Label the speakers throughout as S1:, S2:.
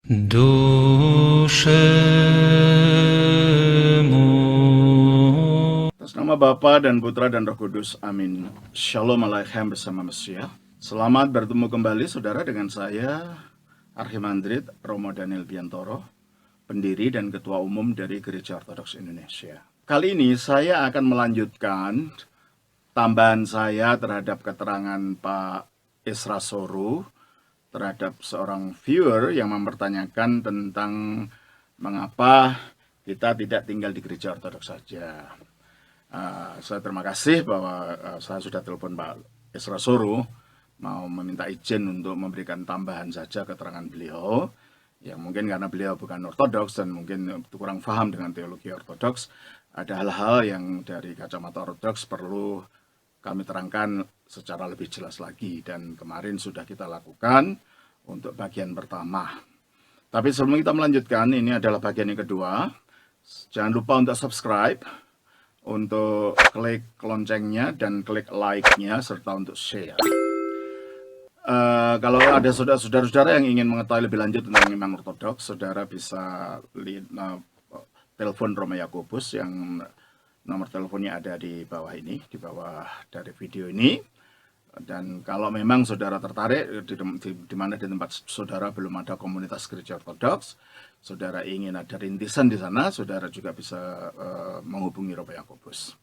S1: Dushemu.
S2: Atas nama Bapa dan Putra dan Roh Kudus, amin. Shalom Aleichem bersama Mesiah. Selamat bertemu kembali saudara dengan saya, Archimandrit Romo Daniel Biantoro, pendiri dan Ketua Umum dari Gereja Ortodoks Indonesia. Kali ini saya akan melanjutkan tambahan saya terhadap keterangan Pak Isra Soru terhadap seorang viewer yang mempertanyakan tentang mengapa kita tidak tinggal di gereja ortodoks saja. Saya terima kasih bahwa saya sudah telepon Pak Isra Soru mau meminta izin untuk memberikan tambahan saja keterangan beliau. Yang mungkin karena beliau bukan ortodoks dan mungkin kurang paham dengan teologi ortodoks, ada hal-hal yang dari kacamata ortodoks perlu kami terangkan secara lebih jelas lagi, dan kemarin sudah kita lakukan untuk bagian pertama. Tapi sebelum kita melanjutkan, ini adalah bagian yang kedua. Jangan lupa untuk subscribe, untuk klik loncengnya dan klik like-nya, serta untuk share. Kalau ada saudara-saudara yang ingin mengetahui lebih lanjut tentang iman ortodoks, saudara bisa telepon Romo Yakobus yang nomor teleponnya ada di bawah ini, di bawah dari video ini. Dan kalau memang saudara tertarik di mana di tempat saudara belum ada komunitas gereja ortodoks, saudara ingin ada rintisan di sana, saudara juga bisa menghubungi Romo Yakobus.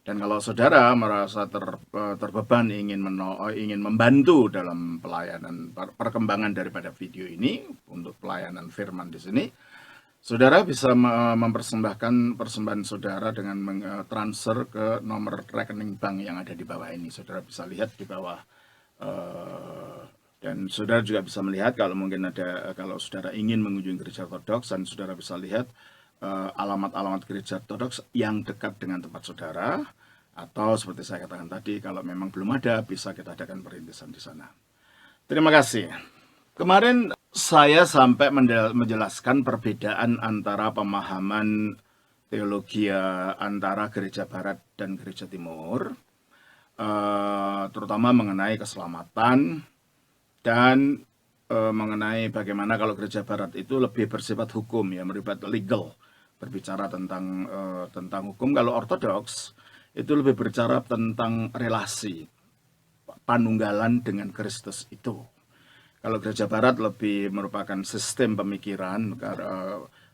S2: Dan kalau saudara merasa terbeban ingin membantu dalam pelayanan perkembangan daripada video ini untuk pelayanan firman di sini, saudara bisa mempersembahkan persembahan saudara dengan transfer ke nomor rekening bank yang ada di bawah ini. Saudara bisa lihat di bawah, dan saudara juga bisa melihat kalau mungkin kalau saudara ingin mengunjungi gereja ortodoks, dan saudara bisa lihat alamat-alamat gereja ortodoks yang dekat dengan tempat saudara, atau seperti saya katakan tadi, kalau memang belum ada, bisa kita adakan perintisan di sana. Terima kasih. Kemarin saya sampai menjelaskan perbedaan antara pemahaman teologi antara gereja barat dan gereja timur, terutama mengenai keselamatan dan mengenai bagaimana kalau gereja barat itu lebih bersifat hukum, ya, melibat legal, berbicara tentang hukum. Kalau ortodoks itu lebih berbicara tentang relasi panunggalan dengan Kristus itu. Kalau gereja barat lebih merupakan sistem pemikiran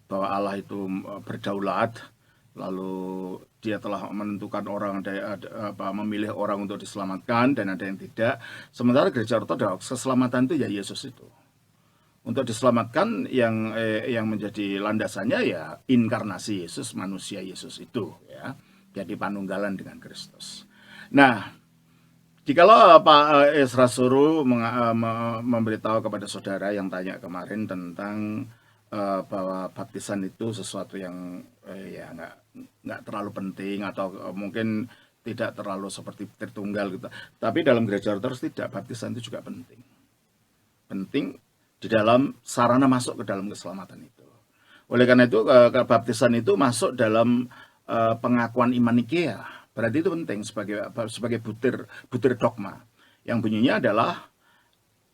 S2: bahwa Allah itu berdaulat, lalu dia telah menentukan orang, memilih orang untuk diselamatkan dan ada yang tidak. Sementara gereja ortodoks, keselamatan itu ya Yesus itu. Untuk diselamatkan yang menjadi landasannya ya inkarnasi Yesus, manusia Yesus itu, ya. Jadi panunggalan dengan Kristus. Nah, jikalau Pak Isra Soru memberitahu kepada saudara yang tanya kemarin tentang bahwa baptisan itu sesuatu yang ya nggak terlalu penting, atau mungkin tidak terlalu seperti Tritunggal gitu. Tapi dalam gereja ortodoks tidak, baptisan itu juga penting. Penting di dalam sarana masuk ke dalam keselamatan itu. Oleh karena itu baptisan itu masuk dalam pengakuan iman Nikea. Berarti itu penting sebagai butir dogma yang bunyinya adalah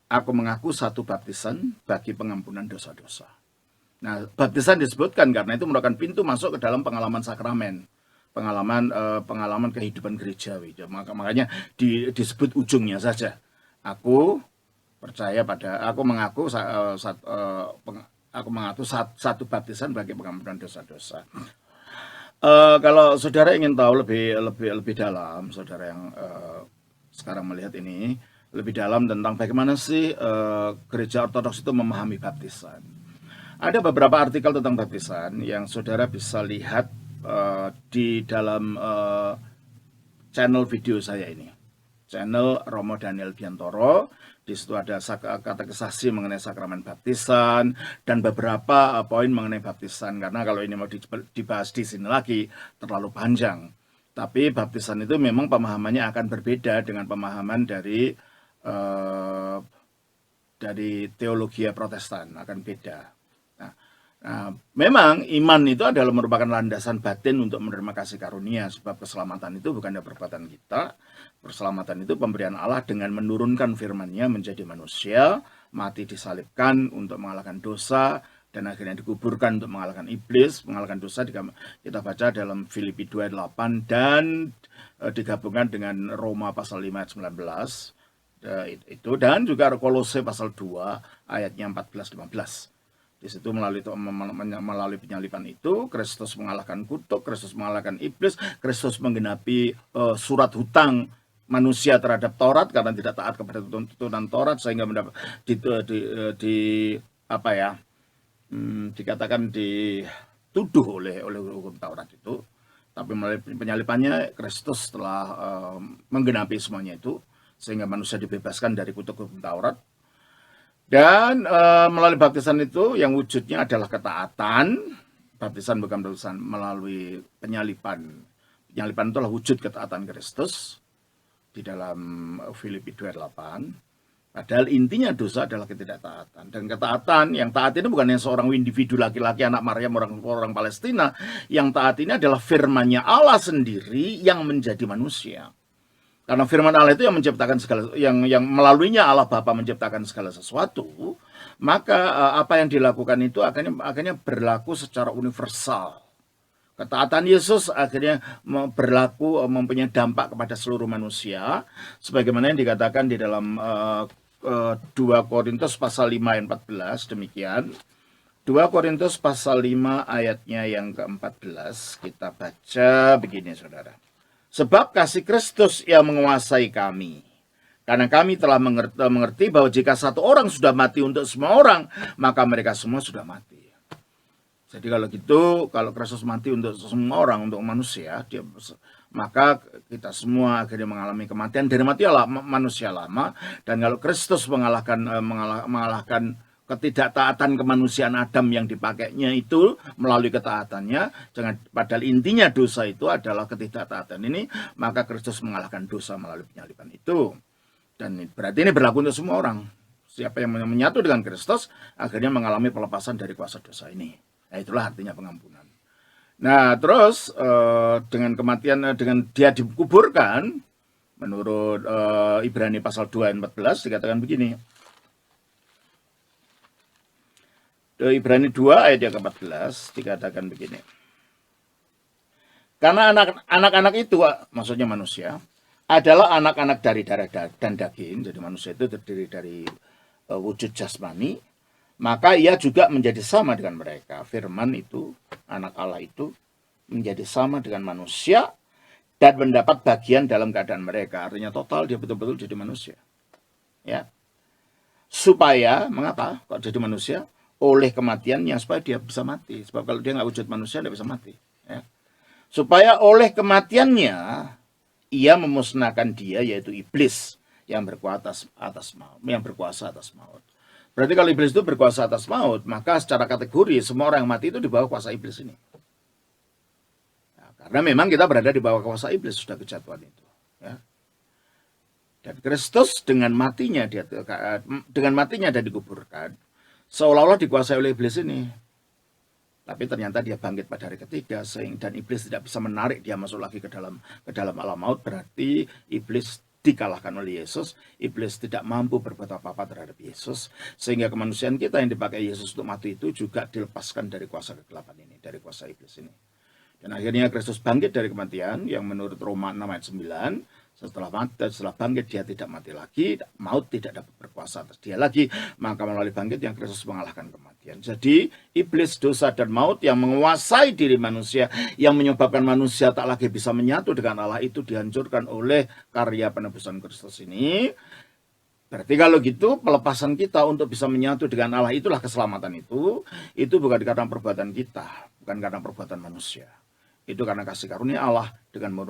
S2: aku mengaku satu baptisan bagi pengampunan dosa-dosa. Nah, baptisan disebutkan karena itu merupakan pintu masuk ke dalam pengalaman sakramen, pengalaman kehidupan gerejawi. Makanya disebut ujungnya saja. Aku mengaku satu baptisan bagi pengampunan dosa-dosa. Kalau saudara ingin tahu lebih dalam, saudara yang sekarang melihat ini lebih dalam tentang bagaimana sih gereja ortodoks itu memahami baptisan, ada beberapa artikel tentang baptisan yang saudara bisa lihat di dalam channel video saya ini, channel Romo Daniel Biantoro. Di situ ada katekisasi mengenai sakramen baptisan dan beberapa poin mengenai baptisan. Karena kalau ini mau dibahas di sini lagi terlalu panjang. Tapi baptisan itu memang pemahamannya akan berbeda dengan pemahaman dari teologi Protestan, akan beda. Nah, memang iman itu adalah merupakan landasan batin untuk menerima kasih karunia, sebab keselamatan itu bukannya perbuatan kita. Keselamatan itu pemberian Allah dengan menurunkan firman-Nya menjadi manusia, mati disalibkan untuk mengalahkan dosa, dan akhirnya dikuburkan untuk mengalahkan iblis, mengalahkan dosa. Kita baca dalam Filipi 2 ayat 8 dan digabungkan dengan Roma pasal 5 ayat 19 itu, dan juga Kolose pasal 2 ayatnya 14-15. Di situ melalui penyaliban itu Kristus mengalahkan kutuk, Kristus mengalahkan iblis, Kristus menggenapi surat hutang manusia terhadap Taurat karena tidak taat kepada tuntunan Taurat, sehingga mendapat dikatakan dituduh oleh hukum Taurat itu. Tapi melalui penyalibannya Kristus telah menggenapi semuanya itu, sehingga manusia dibebaskan dari kutuk hukum Taurat. Dan melalui baptisan itu yang wujudnya adalah ketaatan. Baptisan bukan baptisan, melalui penyaliban. Penyaliban itulah wujud ketaatan Kristus di dalam Filipi 2:8. Padahal intinya dosa adalah ketidaktaatan. Dan ketaatan, yang taat ini bukan yang seorang individu laki-laki anak Maryam orang Palestina. Yang taat ini adalah firman-Nya Allah sendiri yang menjadi manusia. Karena firman Allah itu yang menciptakan segala, yang melaluinya Allah Bapa menciptakan segala sesuatu, maka apa yang dilakukan itu akhirnya berlaku secara universal. Ketaatan Yesus akhirnya berlaku, mempunyai dampak kepada seluruh manusia, sebagaimana yang dikatakan di dalam 2 Korintus pasal 5 ayat 14, demikian. 2 Korintus pasal 5 ayatnya yang ke-14, kita baca begini, saudara. Sebab kasih Kristus yang menguasai kami. Karena kami telah mengerti bahwa jika satu orang sudah mati untuk semua orang, maka mereka semua sudah mati. Jadi kalau gitu, kalau Kristus mati untuk semua orang, untuk manusia, maka kita semua akhirnya mengalami kematian dari manusia lama. Dan kalau Kristus mengalahkan ketidaktaatan kemanusiaan Adam yang dipakainya itu melalui ketaatannya, padahal intinya dosa itu adalah ketidaktaatan ini, maka Kristus mengalahkan dosa melalui penyaliban itu. Dan berarti ini berlaku untuk semua orang. Siapa yang menyatu dengan Kristus akhirnya mengalami pelepasan dari kuasa dosa ini. Nah, itulah artinya pengampunan. Nah, terus dengan kematian, dengan dia dikuburkan, menurut Ibrani pasal 2 ayat 14 dikatakan begini. Ibrani 2 ayat yang ke-14 dikatakan begini. Karena anak-anak itu, maksudnya manusia, adalah anak-anak dari darah dan daging. Jadi manusia itu terdiri dari wujud jasmani. Maka ia juga menjadi sama dengan mereka. Firman itu, anak Allah itu, menjadi sama dengan manusia dan mendapat bagian dalam keadaan mereka. Artinya total dia betul-betul jadi manusia. Ya. Supaya, mengapa kok jadi manusia? Oleh kematiannya, supaya dia bisa mati. Sebab kalau dia nggak wujud manusia, dia bisa mati. Ya. Supaya oleh kematiannya, ia memusnahkan dia, yaitu iblis, yang berkuasa atas maut. Berarti kalau iblis itu berkuasa atas maut, maka secara kategori semua orang yang mati itu di bawah kuasa iblis ini. Nah, karena memang kita berada di bawah kuasa iblis, sudah kejatuhan itu. Ya. Dan Kristus dengan matinya dia dikuburkan, seolah-olah dikuasai oleh iblis ini. Tapi ternyata dia bangkit pada hari ketiga, dan iblis tidak bisa menarik dia masuk lagi ke dalam alam maut. Berarti iblis dikalahkan oleh Yesus. Iblis tidak mampu berbuat apa-apa terhadap Yesus, sehingga kemanusiaan kita yang dipakai Yesus untuk mati itu juga dilepaskan dari kuasa kegelapan ini, dari kuasa iblis ini. Dan akhirnya Kristus bangkit dari kematian, yang menurut Roma 6 ayat 9, setelah bangkit dia tidak mati lagi, maut tidak dapat berkuasa atas dia lagi, maka melalui bangkit yang Kristus mengalahkan kematian. Jadi iblis, dosa dan maut yang menguasai diri manusia, yang menyebabkan manusia tak lagi bisa menyatu dengan Allah, itu dihancurkan oleh karya penebusan Kristus ini. Berarti kalau gitu pelepasan kita untuk bisa menyatu dengan Allah, itulah keselamatan itu bukan karena perbuatan kita, bukan karena perbuatan manusia. Itu karena kasih karunia Allah dengan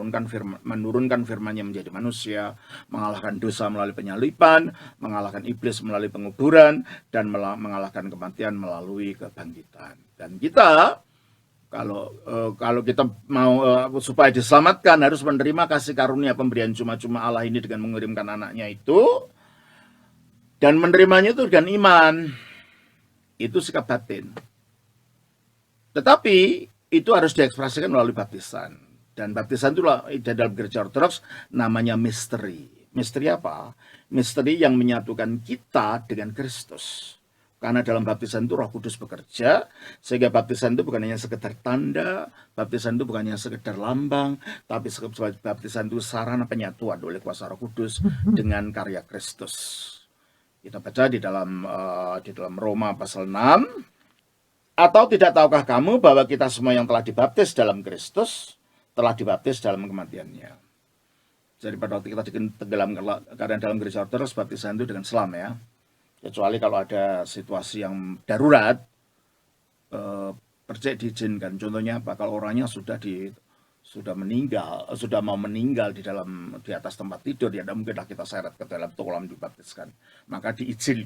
S2: menurunkan firman-Nya menjadi manusia, mengalahkan dosa melalui penyaliban, mengalahkan iblis melalui penguburan, dan mengalahkan kematian melalui kebangkitan. Dan kita, kalau kita mau supaya diselamatkan, harus menerima kasih karunia pemberian cuma-cuma Allah ini dengan mengirimkan anaknya itu, dan menerimanya itu dengan iman. Itu sikap batin. Tetapi itu harus diekspresikan melalui baptisan. Dan baptisan itu dalam gereja Ortodoks namanya misteri. Misteri apa? Misteri yang menyatukan kita dengan Kristus. Karena dalam baptisan itu Roh Kudus bekerja, sehingga baptisan itu bukan hanya sekedar tanda, baptisan itu bukan hanya sekedar lambang, tapi baptisan itu sarana penyatuan oleh kuasa Roh Kudus dengan karya Kristus. Kita baca di dalam Roma pasal 6. Atau tidak tahukah kamu bahwa kita semua yang telah dibaptis dalam Kristus telah dibaptis dalam kematiannya. Jadi pada waktu kita tenggelam karena dalam gereja ortodoks, baptisan itu dengan selam ya. Kecuali kalau ada situasi yang darurat, percaya diizinkan. Contohnya apa? Kalau orangnya sudah mau meninggal di atas tempat tidur, ya tidak mungkinlah kita seret ke dalam kolam dibaptiskan. Maka diizin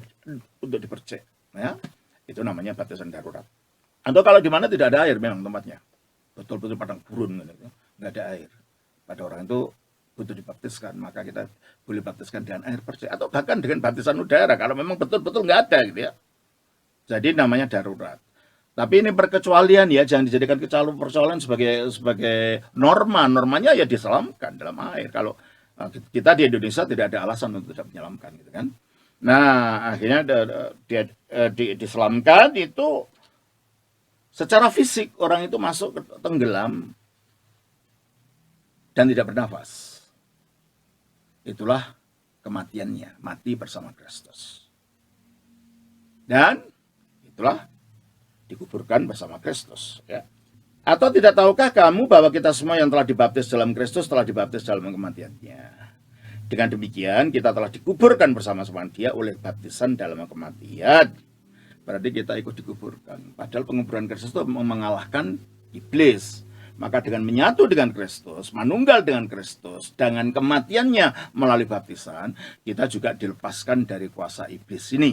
S2: untuk dipercek. Ya, itu namanya baptisan darurat. Atau kalau di mana tidak ada air memang tempatnya, betul-betul padang gurun, gitu, nggak ada air. Pada orang itu butuh dibaptiskan, maka kita boleh baptiskan dengan air percik atau bahkan dengan baptisan udara kalau memang betul-betul nggak ada gitu ya. Jadi namanya darurat. Tapi ini perkecualian ya, jangan dijadikan perkecualian sebagai norma. Normanya ya diselamkan dalam air. Kalau kita di Indonesia tidak ada alasan untuk tidak menyelamkan gitu kan. Nah, akhirnya diselamkan itu secara fisik orang itu masuk tenggelam dan tidak bernafas. Itulah kematiannya, mati bersama Kristus. Dan itulah dikuburkan bersama Kristus. Ya. Atau tidak tahukah kamu bahwa kita semua yang telah dibaptis dalam Kristus telah dibaptis dalam kematiannya. Dengan demikian kita telah dikuburkan bersama-sama Dia oleh baptisan dalam kematian. Berarti kita ikut dikuburkan. Padahal penguburan Kristus itu mengalahkan iblis. Maka dengan menyatu dengan Kristus, manunggal dengan Kristus, dengan kematiannya melalui baptisan, kita juga dilepaskan dari kuasa iblis ini.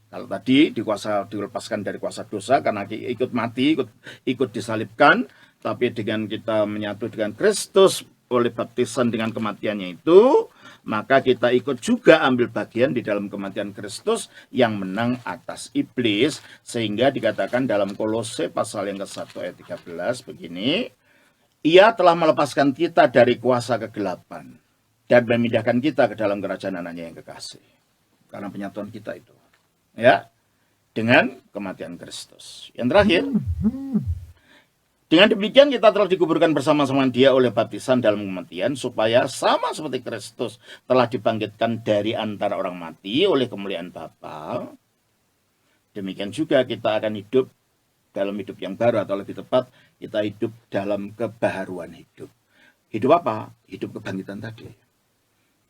S2: Kalau tadi dilepaskan dari kuasa dosa karena ikut mati, ikut disalibkan, tapi dengan kita menyatu dengan Kristus oleh baptisan dengan kematiannya itu, maka kita ikut juga ambil bagian di dalam kematian Kristus yang menang atas iblis. Sehingga dikatakan dalam Kolose pasal yang ke-1 ayat 13 begini, Ia telah melepaskan kita dari kuasa kegelapan dan memindahkan kita ke dalam kerajaan anaknya yang kekasih. Karena penyatuan kita itu ya dengan kematian Kristus. Yang terakhir, dengan demikian kita telah dikuburkan bersama-sama Dia oleh baptisan dalam kematian, supaya sama seperti Kristus telah dibangkitkan dari antara orang mati oleh kemuliaan Bapa, demikian juga kita akan hidup dalam hidup yang baru, atau lebih tepat kita hidup dalam kebaharuan hidup. Hidup apa? Hidup kebangkitan tadi.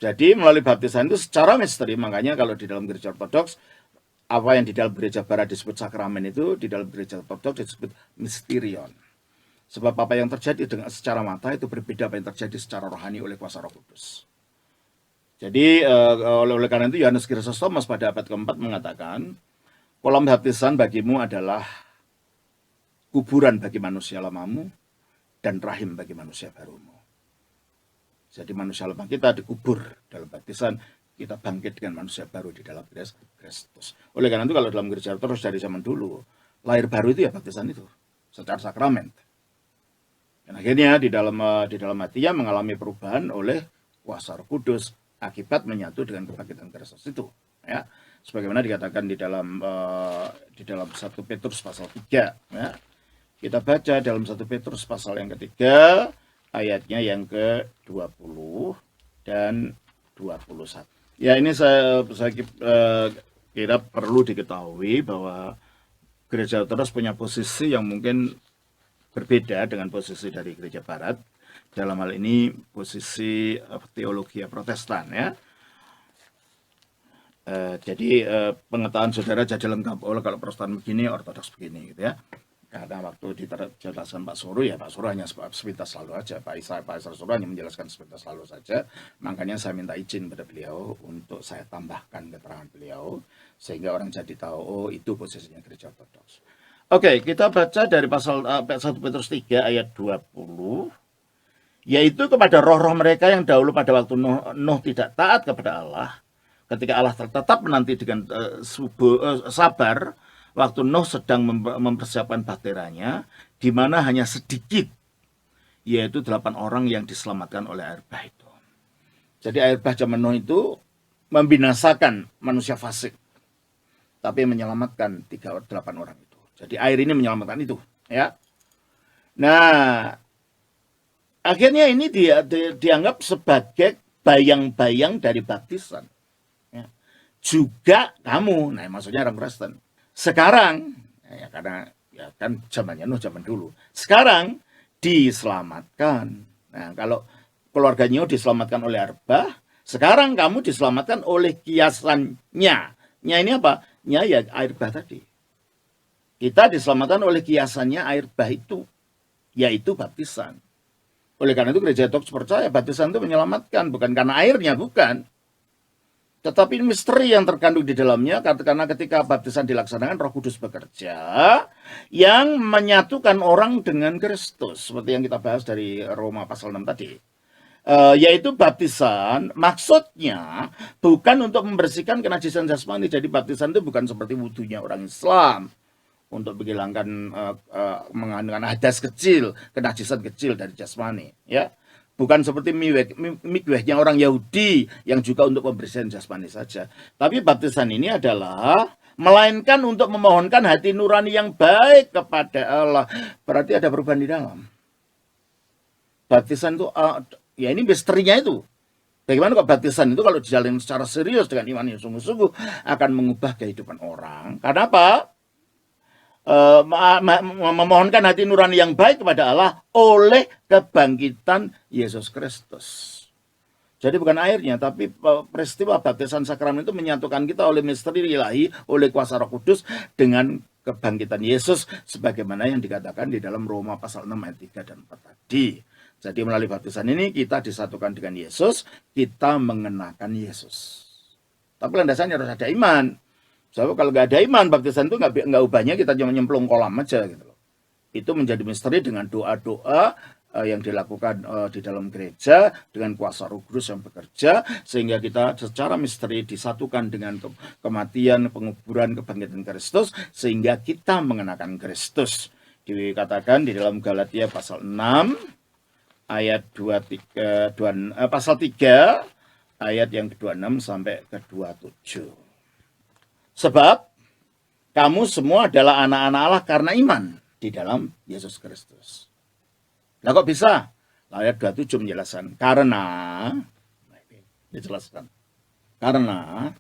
S2: Jadi melalui baptisan itu secara misteri, makanya kalau di dalam gereja ortodoks, apa yang di dalam gereja barat disebut sakramen itu, di dalam gereja ortodoks disebut mysterion. Sebab apa yang terjadi dengan secara mata itu berbeda apa yang terjadi secara rohani oleh kuasa Roh Kudus. Jadi oleh karena itu Yohanes Chrysostomus pada abad keempat mengatakan, kolam baptisan bagimu adalah kuburan bagi manusia lamamu dan rahim bagi manusia barumu. Jadi manusia lama kita dikubur dalam baptisan, kita bangkit dengan manusia baru di dalam Kristus. Oleh karena itu kalau dalam gereja ortodoks dari zaman dulu, lahir baru itu ya baptisan itu secara sakramen. Dan akhirnya di dalam hatinya mengalami perubahan oleh kuasa Roh Kudus akibat menyatu dengan kebangkitan Kristus itu. Ya, sebagaimana dikatakan di dalam 1 Petrus pasal 3. Ya. Kita baca dalam 1 Petrus pasal yang ketiga, ayatnya yang ke-20 dan 21. Ya, ini saya kira perlu diketahui bahwa gereja ortodoks punya posisi yang mungkin berbeda dengan posisi dari gereja barat. Dalam hal ini posisi teologi Protestan ya. Jadi pengetahuan saudara jadi lengkap. Kalau Protestan begini, ortodoks begini gitu ya. Karena waktu dijelaskan Pak Suruh, ya Pak Suruh hanya sepintas lalu aja. Pak Isar Suruh hanya menjelaskan sepintas lalu saja. Makanya saya minta izin pada beliau untuk saya tambahkan keterangan beliau. Sehingga orang jadi tahu, oh itu posisinya gereja ortodoks. Oke, kita baca dari pasal 1 Petrus 3 ayat 20. Yaitu kepada roh-roh mereka yang dahulu pada waktu Nuh tidak taat kepada Allah. Ketika Allah tetap menanti dengan sabar, waktu Nuh sedang mempersiapkan bahteranya, di mana hanya sedikit, yaitu 8 orang yang diselamatkan oleh air bah itu. Jadi air bah zaman Nuh itu membinasakan manusia fasik, tapi menyelamatkan 38 orang itu. Jadi air ini menyelamatkan itu, ya. Nah, akhirnya ini dianggap sebagai bayang-bayang dari baptisan. Ya. Juga kamu, nah maksudnya orang Kristen. Sekarang, ya karena ya kan zamannya Nuh zaman dulu. Sekarang diselamatkan. Nah, kalau keluarga Nuh diselamatkan oleh air bah, sekarang kamu diselamatkan oleh kiasannya. Nya ini apa? Nya ya air bah tadi. Kita diselamatkan oleh kiasannya air bah itu, yaitu baptisan. Oleh karena itu gereja ortodoks percaya baptisan itu menyelamatkan, bukan karena airnya, bukan. Tetapi misteri yang terkandung di dalamnya, karena ketika baptisan dilaksanakan, Roh Kudus bekerja yang menyatukan orang dengan Kristus, seperti yang kita bahas dari Roma pasal 6 tadi. Yaitu baptisan maksudnya bukan untuk membersihkan kenajisan jasmani. Jadi baptisan itu bukan seperti wudunya orang Islam untuk menghilangkan mengandungkan hadas kecil, kenajisan kecil dari jasmani, ya. Bukan seperti mikwehnya orang Yahudi yang juga untuk pembersihan jasmani saja. Tapi baptisan ini adalah melainkan untuk memohonkan hati nurani yang baik kepada Allah. Berarti ada perubahan di dalam. Baptisan itu ya ini misterinya itu. Bagaimana kok baptisan itu kalau dijalin secara serius dengan iman yang sungguh-sungguh akan mengubah kehidupan orang. Karena apa? Memohonkan hati nurani yang baik kepada Allah oleh kebangkitan Yesus Kristus. Jadi bukan airnya, tapi peristiwa baptisan sakramen itu menyatukan kita oleh misteri ilahi, oleh kuasa Roh Kudus dengan kebangkitan Yesus sebagaimana yang dikatakan di dalam Roma pasal 6 ayat 3 dan 4 tadi. Jadi melalui baptisan ini kita disatukan dengan Yesus, kita mengenakan Yesus. Tapi landasannya harus ada iman. So, kalau nggak ada iman, baptisan itu nggak ubahnya kita cuma nyemplung kolam aja gitu loh. Itu menjadi misteri dengan doa-doa yang dilakukan di dalam gereja dengan kuasa Roh Kudus yang bekerja sehingga kita secara misteri disatukan dengan kematian, penguburan, kebangkitan Kristus sehingga kita mengenakan Kristus. Dikatakan di dalam Galatia pasal 6 ayat 23 pasal 3 ayat yang ke-26 sampai ke-27. Sebab kamu semua adalah anak-anak Allah karena iman di dalam Yesus Kristus. Nah kok bisa? Ayat 27 menjelaskan. Karena, dijelaskan. Karena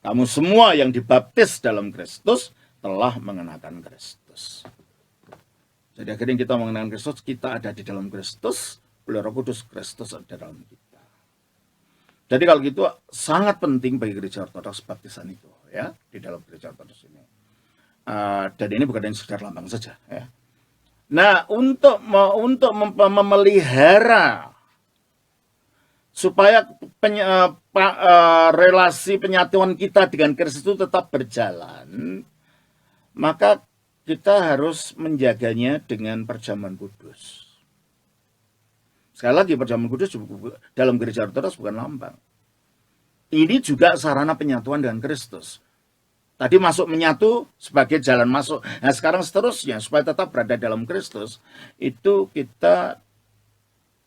S2: kamu semua yang dibaptis dalam Kristus telah mengenakan Kristus. Jadi akhirnya kita mengenakan Kristus, kita ada di dalam Kristus, oleh Roh Kudus Kristus ada dalam kita. Jadi kalau gitu sangat penting bagi gereja ortodoks baptisan itu, ya, di dalam gereja ortodoks ini. Dan ini bukan yang sekedar lambang saja, ya. Nah, untuk memelihara supaya relasi penyatuan kita dengan Kristus itu tetap berjalan, maka kita harus menjaganya dengan perjamuan kudus. Sekali lagi, perjamuan kudus dalam gereja ortodoks bukan lambang. Ini juga sarana penyatuan dengan Kristus. Tadi masuk menyatu sebagai jalan masuk. Nah sekarang seterusnya supaya tetap berada dalam Kristus itu kita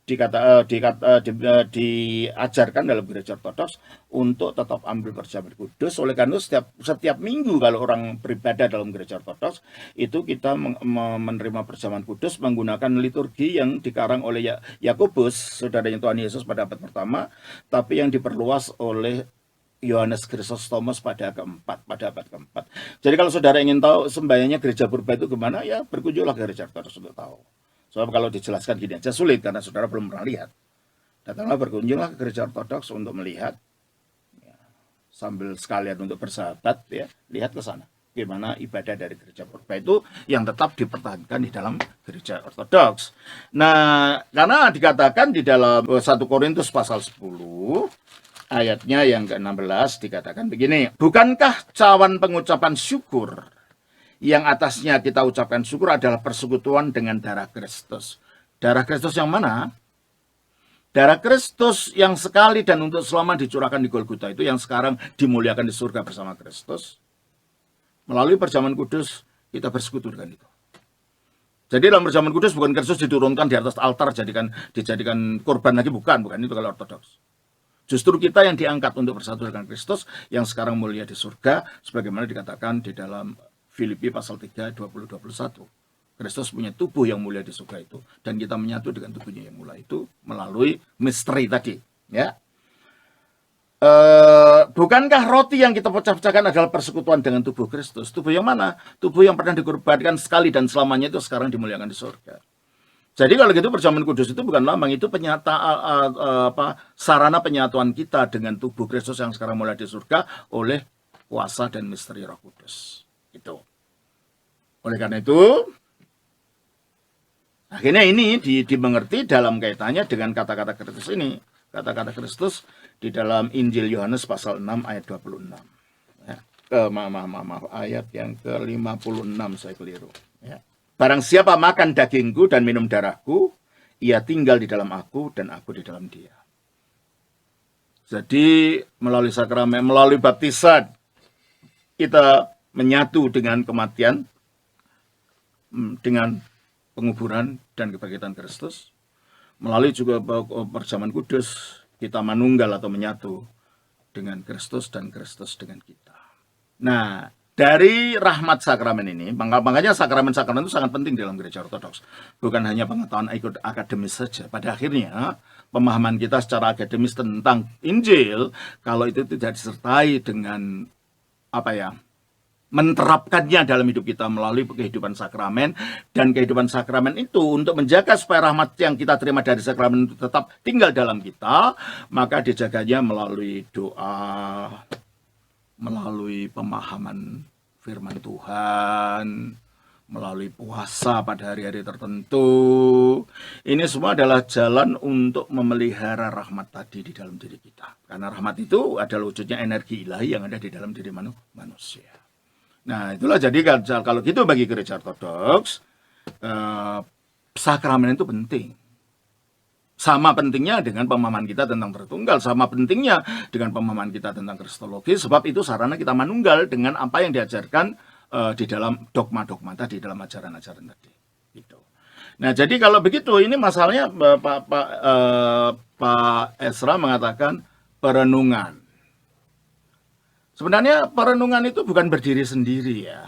S2: diajarkan dalam gereja ortodoks untuk tetap ambil perjamuan kudus. Oleh karena itu setiap minggu kalau orang beribadah dalam gereja ortodoks itu kita menerima perjamuan kudus menggunakan liturgi yang dikarang oleh Yakobus, saudaranya Tuhan Yesus pada abad pertama, tapi yang diperluas oleh Yohanes Chrysostomus pada abad keempat. Jadi kalau saudara ingin tahu sembahyangnya gereja purba itu gimana, ya berkunjunglah ke gereja ortodoks untuk tahu. Soalnya kalau dijelaskan gini aja sulit karena saudara belum pernah lihat. Datanglah berkunjunglah ke gereja ortodoks untuk melihat, ya, sambil sekalian untuk bersahabat, ya, lihat ke sana. Gimana ibadah dari gereja purba itu yang tetap dipertahankan di dalam gereja ortodoks. Nah, karena dikatakan di dalam 1 Korintus pasal 10, ayatnya yang ke-16 dikatakan begini. Bukankah cawan pengucapan syukur yang atasnya kita ucapkan syukur adalah persekutuan dengan darah Kristus. Darah Kristus yang mana? Darah Kristus yang sekali dan untuk selama dicurahkan di Golgota itu yang sekarang dimuliakan di surga bersama Kristus. Melalui perjamuan kudus kita bersekutu dengan itu. Jadi dalam perjamuan kudus bukan Kristus diturunkan di atas altar dijadikan korban lagi, bukan itu kalau ortodoks. Justru kita yang diangkat untuk bersatu dengan Kristus yang sekarang mulia di surga, sebagaimana dikatakan di dalam Filipi pasal 3, 20-21. Kristus punya tubuh yang mulia di surga itu, dan kita menyatu dengan tubuhnya yang mulia itu melalui misteri tadi. Ya, bukankah roti yang kita pecah-pecahkan adalah persekutuan dengan tubuh Kristus? Tubuh yang mana? Tubuh yang pernah dikorbankan sekali dan selamanya itu sekarang dimuliakan di surga. Jadi kalau gitu perjamuan kudus itu bukan lambang, itu sarana penyatuan kita dengan tubuh Kristus yang sekarang mulai di surga oleh kuasa dan misteri Roh Kudus. Itu. Oleh karena itu, akhirnya ini dimengerti dalam kaitannya dengan kata-kata Kristus ini. Kata-kata Kristus di dalam Injil Yohanes pasal 6 ayat 26. Ya. Maaf, ayat yang ke-56 saya keliru. Ya. Barang siapa makan dagingku dan minum darahku, ia tinggal di dalam aku dan aku di dalam dia. Jadi melalui sakramen, melalui baptisan, kita menyatu dengan kematian, dengan penguburan dan kebangkitan Kristus. Melalui juga perjamuan kudus, kita manunggal atau menyatu dengan Kristus dan Kristus dengan kita. Nah, dari rahmat sakramen ini, makanya sakramen-sakramen itu sangat penting dalam gereja ortodoks. Bukan hanya pengetahuan akademis saja. Pada akhirnya, pemahaman kita secara akademis tentang Injil, kalau itu tidak disertai dengan menerapkannya dalam hidup kita melalui kehidupan sakramen, dan kehidupan sakramen itu untuk menjaga supaya rahmat yang kita terima dari sakramen itu tetap tinggal dalam kita, maka dijaganya melalui doa, melalui pemahaman firman Tuhan, melalui puasa pada hari-hari tertentu. Ini semua adalah jalan untuk memelihara rahmat tadi di dalam diri kita. Karena rahmat itu adalah wujudnya energi ilahi yang ada di dalam diri manusia. Nah, itulah jadi kalau gitu bagi gereja ortodoks, sakramen itu penting. Sama pentingnya dengan pemahaman kita tentang Tritunggal, sama pentingnya dengan pemahaman kita tentang Kristologi, sebab itu sarana kita manunggal dengan apa yang diajarkan di dalam dogma-dogma tadi, dalam ajaran-ajaran tadi. Gitu. Nah, jadi kalau begitu, ini masalahnya Pak Ezra mengatakan perenungan. Sebenarnya perenungan itu bukan berdiri sendiri ya.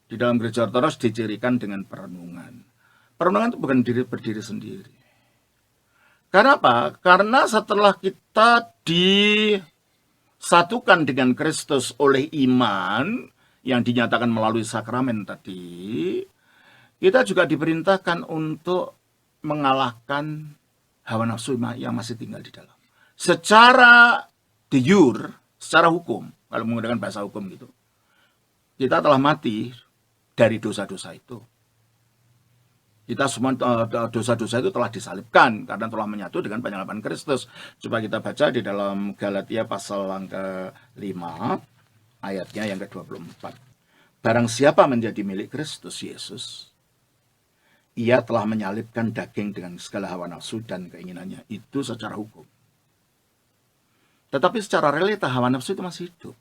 S2: Di dalam gereja ortodoks dicirikan dengan perenungan. Perenungan itu bukan berdiri sendiri. Karena apa? Karena setelah kita disatukan dengan Kristus oleh iman yang dinyatakan melalui sakramen tadi, kita juga diperintahkan untuk mengalahkan hawa nafsu yang masih tinggal di dalam. Secara de jure, secara hukum, kalau menggunakan bahasa hukum gitu, kita telah mati dari dosa-dosa itu. Kita semua dosa-dosa itu telah disalibkan karena telah menyatu dengan penyaliban Kristus. Coba kita baca di dalam Galatia pasal yang ke-5, ayatnya yang ke-24. Barang siapa menjadi milik Kristus Yesus, ia telah menyalibkan daging dengan segala hawa nafsu dan keinginannya. Itu secara hukum. Tetapi secara realita hawa nafsu itu masih hidup.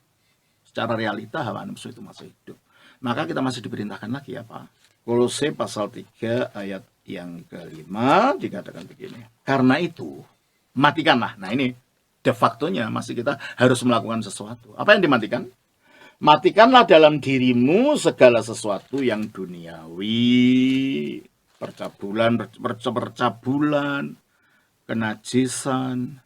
S2: Secara realita hawa nafsu itu masih hidup. Maka kita masih diperintahkan lagi apa? Kolose pasal 3 ayat yang ke-5 dikatakan begini. Karena itu, matikanlah. Nah ini de factonya masih kita harus melakukan sesuatu. Apa yang dimatikan? Matikanlah dalam dirimu segala sesuatu yang duniawi, percabulan, kenajisan,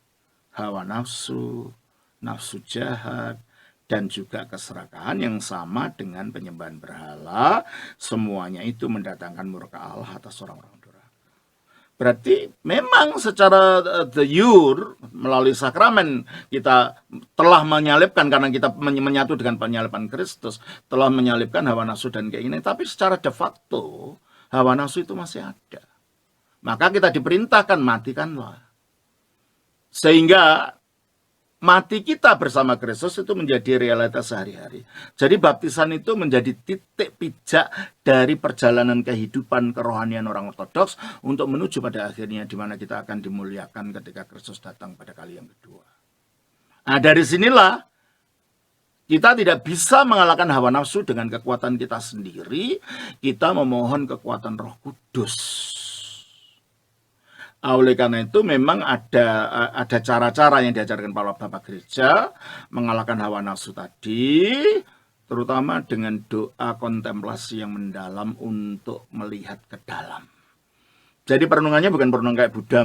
S2: hawa nafsu, nafsu jahat, dan juga keserakahan yang sama dengan penyembahan berhala. Semuanya itu mendatangkan murka Allah atas orang-orang durhaka. Berarti memang secara de jure melalui sakramen kita telah menyalibkan, karena kita menyatu dengan penyaliban Kristus, telah menyalibkan hawa nafsu dan keinginan. Tapi secara de facto hawa nafsu itu masih ada. Maka kita diperintahkan matikanlah. Sehingga mati kita bersama Kristus itu menjadi realitas sehari-hari. Jadi baptisan itu menjadi titik pijak dari perjalanan kehidupan kerohanian orang ortodoks untuk menuju pada akhirnya di mana kita akan dimuliakan ketika Kristus datang pada kali yang kedua. Nah, dari sinilah kita tidak bisa mengalahkan hawa nafsu dengan kekuatan kita sendiri. Kita memohon kekuatan Roh Kudus. Oleh karena itu memang ada cara-cara yang diajarkan para bapak gereja mengalahkan hawa nafsu tadi, terutama dengan doa kontemplasi yang mendalam untuk melihat ke dalam. Jadi perenungannya bukan perenungan kayak Buddha,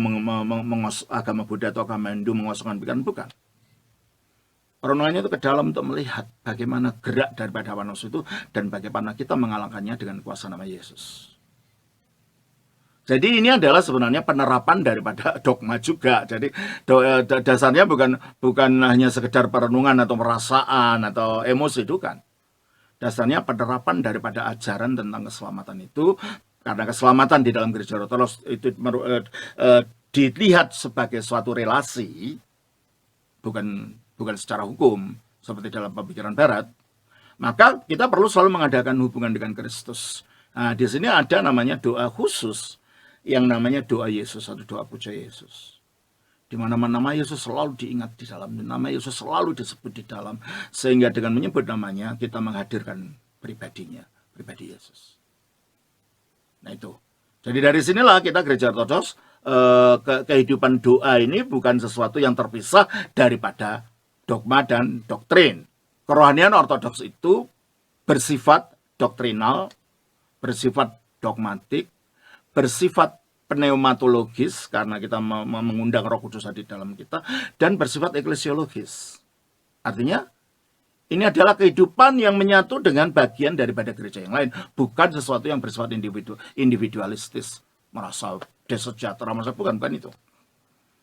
S2: agama Buddha atau agama Hindu mengosongkan pikiran, bukan. Perenungannya itu ke dalam untuk melihat bagaimana gerak daripada hawa nafsu itu dan bagaimana kita mengalahkannya dengan kuasa nama Yesus. Jadi ini adalah sebenarnya penerapan daripada dogma juga. Jadi dasarnya bukan hanya sekedar perenungan atau perasaan atau emosi, bukan. Dasarnya penerapan daripada ajaran tentang keselamatan itu, karena keselamatan di dalam gereja ortodoks itu dilihat sebagai suatu relasi, bukan secara hukum seperti dalam pemikiran Barat. Maka kita perlu selalu mengadakan hubungan dengan Kristus. Nah, di sini ada namanya doa khusus yang namanya doa Yesus atau doa puja Yesus. Di mana nama Yesus selalu diingat di dalam, nama Yesus selalu disebut di dalam, sehingga dengan menyebut namanya kita menghadirkan pribadi Yesus. Nah itu. Jadi dari sinilah kita gereja ortodoks, kehidupan doa ini bukan sesuatu yang terpisah daripada dogma dan doktrin. Kerohanian ortodoks itu bersifat doktrinal, bersifat dogmatik, bersifat pneumatologis karena kita mengundang Roh Kudus di dalam kita, dan bersifat eklesiologis. Artinya ini adalah kehidupan yang menyatu dengan bagian daripada gereja yang lain, bukan sesuatu yang bersifat individualistis, merasa sejahtera, bukan itu.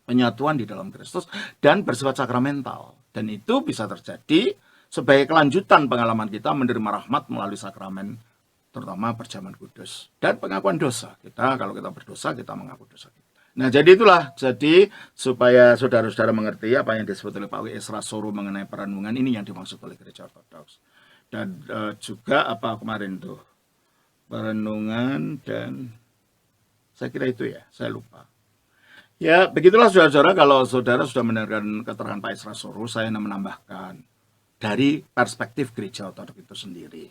S2: Penyatuan di dalam Kristus dan bersifat sakramental, dan itu bisa terjadi sebagai kelanjutan pengalaman kita menerima rahmat melalui sakramen, terutama perjamuan kudus dan pengakuan dosa. Kalau kita berdosa, kita mengaku dosa kita. Nah, jadi itulah, supaya saudara-saudara mengerti apa yang disebut oleh Pak W. Esra Soro mengenai perenungan ini yang dimaksud oleh gereja ortodoks. Dan juga apa kemarin tuh, perenungan, dan saya kira itu ya, saya lupa. Ya, begitulah saudara-saudara. Kalau saudara sudah mendengarkan keterangan Pak Esra Soro, saya menambahkan dari perspektif gereja ortodoks itu sendiri.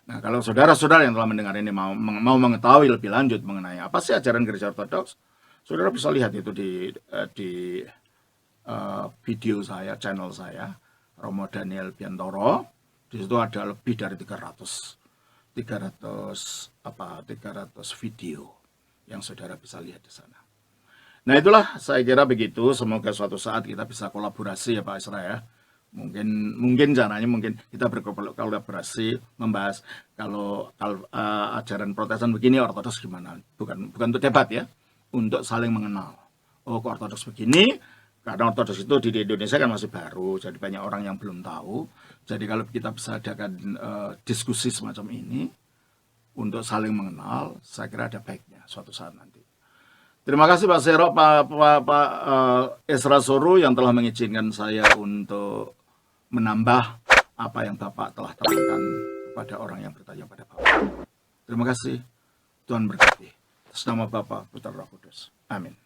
S2: Nah, kalau saudara-saudara yang telah mendengar ini mau mengetahui lebih lanjut mengenai apa sih ajaran gereja ortodoks, saudara bisa lihat itu di video saya, channel saya, Romo Daniel Biantoro. Di situ ada lebih dari 300 video yang saudara bisa lihat di sana. Nah, itulah, saya kira begitu. Semoga suatu saat kita bisa kolaborasi ya Pak Esra ya. Mungkin caranya kita berkolaborasi membahas kalau ajaran Protestan begini, ortodoks gimana. Bukan untuk debat ya, untuk saling mengenal. Oh, kok ortodoks begini, karena ortodoks itu di Indonesia kan masih baru, jadi banyak orang yang belum tahu. Jadi kalau kita bisa adakan diskusi semacam ini untuk saling mengenal, saya kira ada baiknya suatu saat nanti. Terima kasih Pak Sero, Pak Esra Soro yang telah mengizinkan saya untuk menambah apa yang Bapak telah terangkan kepada orang yang bertanya pada Bapak. Terima kasih. Tuhan berkati. Atas nama Bapa, Putra, Roh Kudus. Amin.